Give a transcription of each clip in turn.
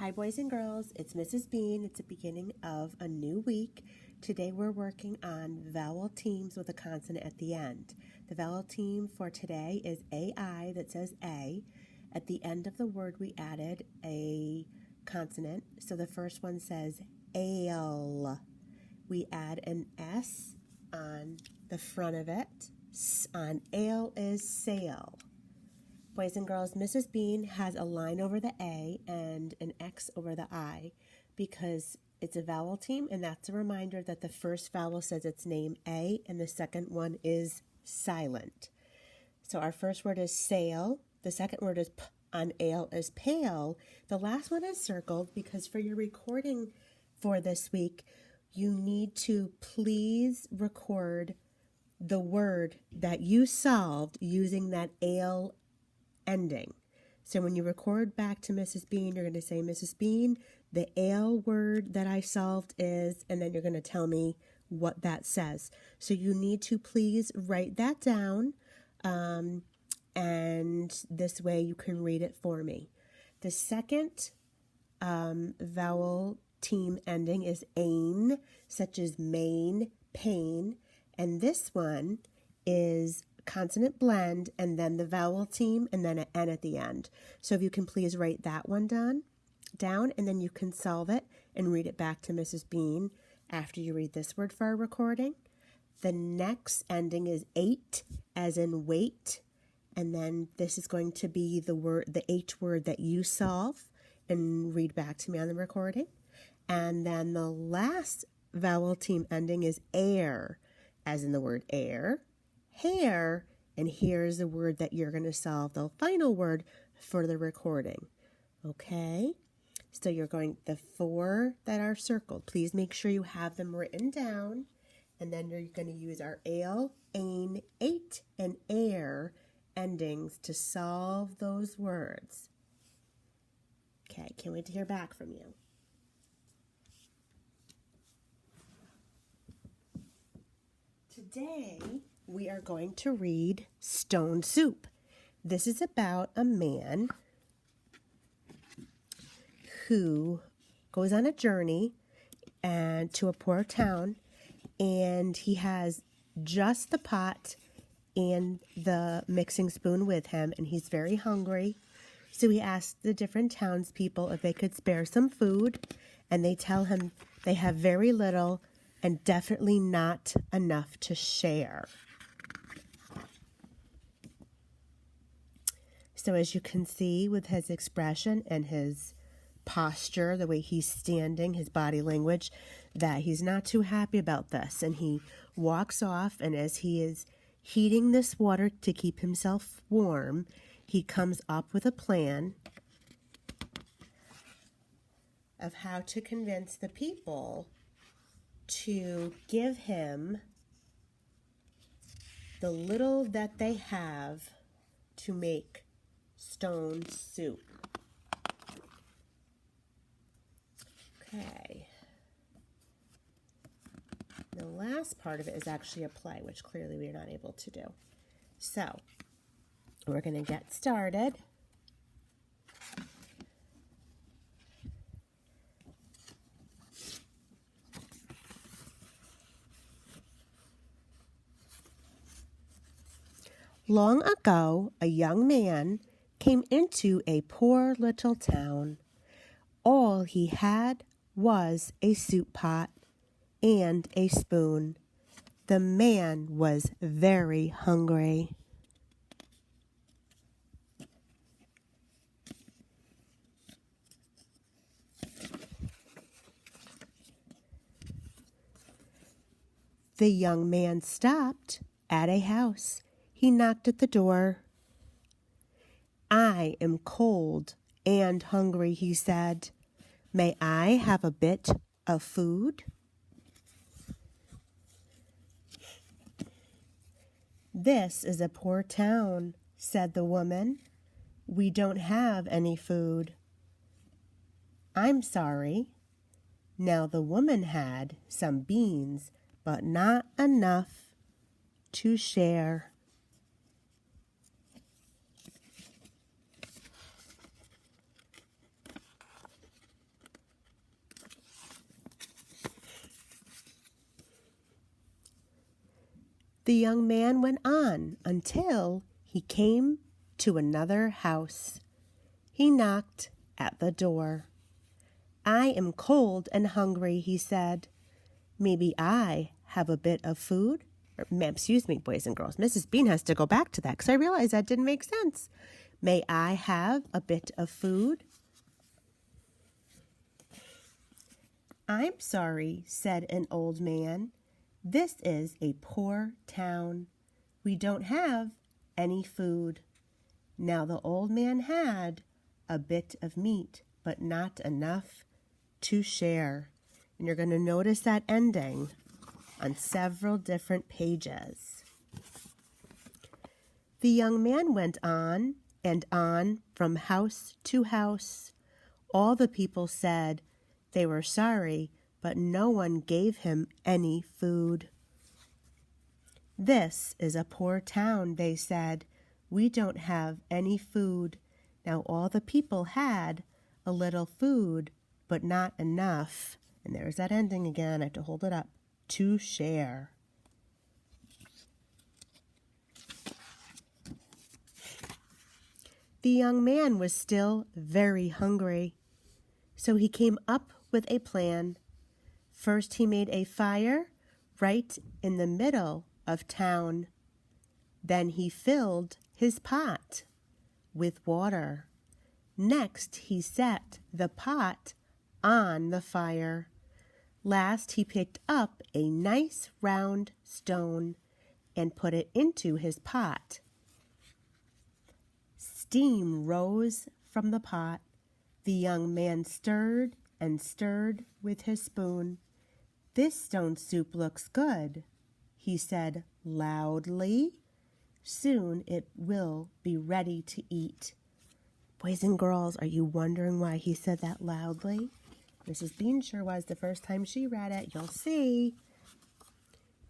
Hi, boys and girls. It's Mrs. Bean. It's the beginning of a new week. Today we're working on vowel teams with a consonant at the end. The vowel team for today is AI, that says A. At the end of the word, we added a consonant. So the first one says ale. We add an S on the front of it. On ale is sail. Boys and girls, Mrs. Bean has a line over the A and an X over the I because it's a vowel team, and that's a reminder that the first vowel says its name A and the second one is silent. So our first word is sail, the second word is P on ale is pale. The last one is circled because for your recording for this week, you need to please record the word that you solved using that ale ending. So when you record back to Mrs. Bean, you're going to say, Mrs. Bean, the ale word that I solved is, and then you're going to tell me what that says. So you need to please write that down, and this way you can read it for me. The second vowel team ending is ain, such as main, pain, and this one is consonant blend and then the vowel team and then an N at the end. So if you can please write that one down and then you can solve it and read it back to Mrs. Bean after you read this word for our recording. The next ending is ate, as in wait, and then this is going to be the H word that you solve and read back to me on the recording. And then the last vowel team ending is air, as in the word air, hair, and here's the word that you're going to solve, the final word for the recording. Okay? So you're going, the four that are circled, please make sure you have them written down, and then you're going to use our ale, ain, ate, and air endings to solve those words. Okay, can't wait to hear back from you. Today, we are going to read Stone Soup. This is about a man who goes on a journey and to a poor town, and he has just the pot and the mixing spoon with him, and he's very hungry. So he asked the different townspeople if they could spare some food, and they tell him they have very little and definitely not enough to share. So as you can see with his expression and his posture, the way he's standing, his body language, that he's not too happy about this. And he walks off, and as he is heating this water to keep himself warm, he comes up with a plan of how to convince the people to give him the little that they have to make stone soup. Okay. The last part of it is actually a play, which clearly we are not able to do. So, we're going to get started. Long ago, a young man came into a poor little town. All he had was a soup pot and a spoon. The man was very hungry. The young man stopped at a house. He knocked at the door. I am cold and hungry, he said. May I have a bit of food? This is a poor town, said the woman. We don't have any food. I'm sorry. Now the woman had some beans, but not enough to share. The young man went on until he came to another house. He knocked at the door. "I am cold and hungry," he said. "Maybe I have a bit of food?" Excuse me, boys and girls. Mrs. Bean has to go back to that because I realized that didn't make sense. "May I have a bit of food?" "I'm sorry," said an old man. "This is a poor town. We don't have any food." Now the old man had a bit of meat, but not enough to share. And you're going to notice that ending on several different pages. The young man went on and on from house to house. All the people said they were sorry, but no one gave him any food. "This is a poor town," they said. "We don't have any food." Now all the people had a little food, but not enough. And there's that ending again. I have to hold it up. To share. The young man was still very hungry, so he came up with a plan. First, he made a fire right in the middle of town. Then he filled his pot with water. Next, he set the pot on the fire. Last, he picked up a nice round stone and put it into his pot. Steam rose from the pot. The young man stirred and stirred with his spoon. "This stone soup looks good," he said loudly. "Soon it will be ready to eat." Boys and girls, are you wondering why he said that loudly? Mrs. Bean sure was the first time she read it. You'll see.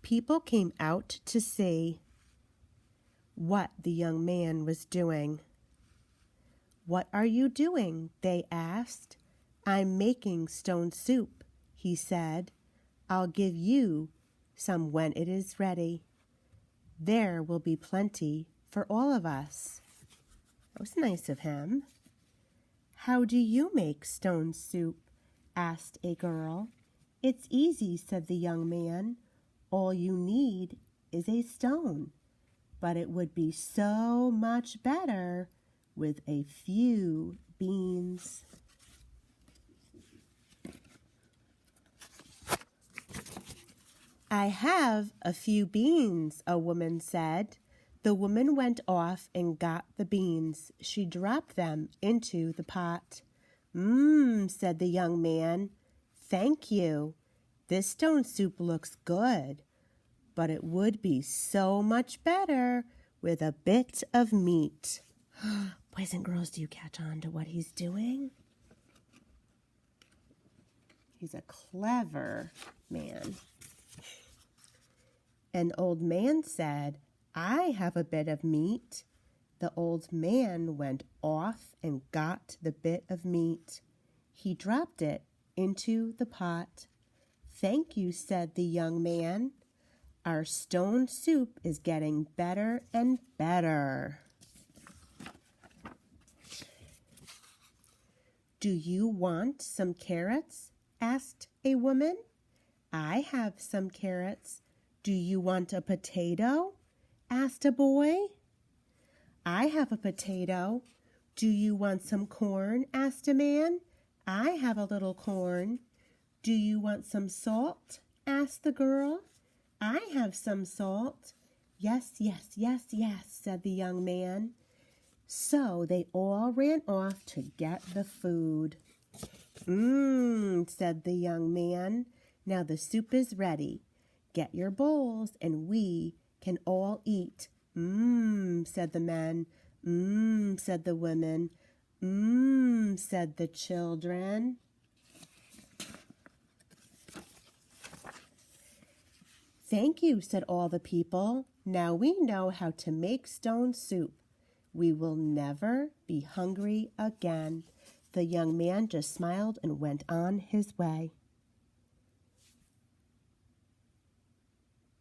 People came out to see what the young man was doing. "What are you doing?" they asked. "I'm making stone soup," he said. "I'll give you some when it is ready. There will be plenty for all of us." That was nice of him. "How do you make stone soup?" asked a girl. "It's easy," said the young man. "All you need is a stone, but it would be so much better with a few beans." "I have a few beans," a woman said. The woman went off and got the beans. She dropped them into the pot. Said the young man. "Thank you. This stone soup looks good, but it would be so much better with a bit of meat." Boys and girls, do you catch on to what he's doing? He's a clever man. An old man said, "I have a bit of meat." The old man went off and got the bit of meat. He dropped it into the pot. "Thank you," said the young man. "Our stone soup is getting better and better." "Do you want some carrots?" asked a woman. "I have some carrots." "Do you want a potato?" asked a boy. "I have a potato." "Do you want some corn?" asked a man. "I have a little corn." "Do you want some salt?" asked the girl. "I have some salt." "Yes, yes, yes, yes," said the young man. So they all ran off to get the food. Said the young man. "Now the soup is ready. Get your bowls and we can all eat." Said the men. Said the women. Said the children. "Thank you," said all the people. "Now we know how to make stone soup. We will never be hungry again." The young man just smiled and went on his way.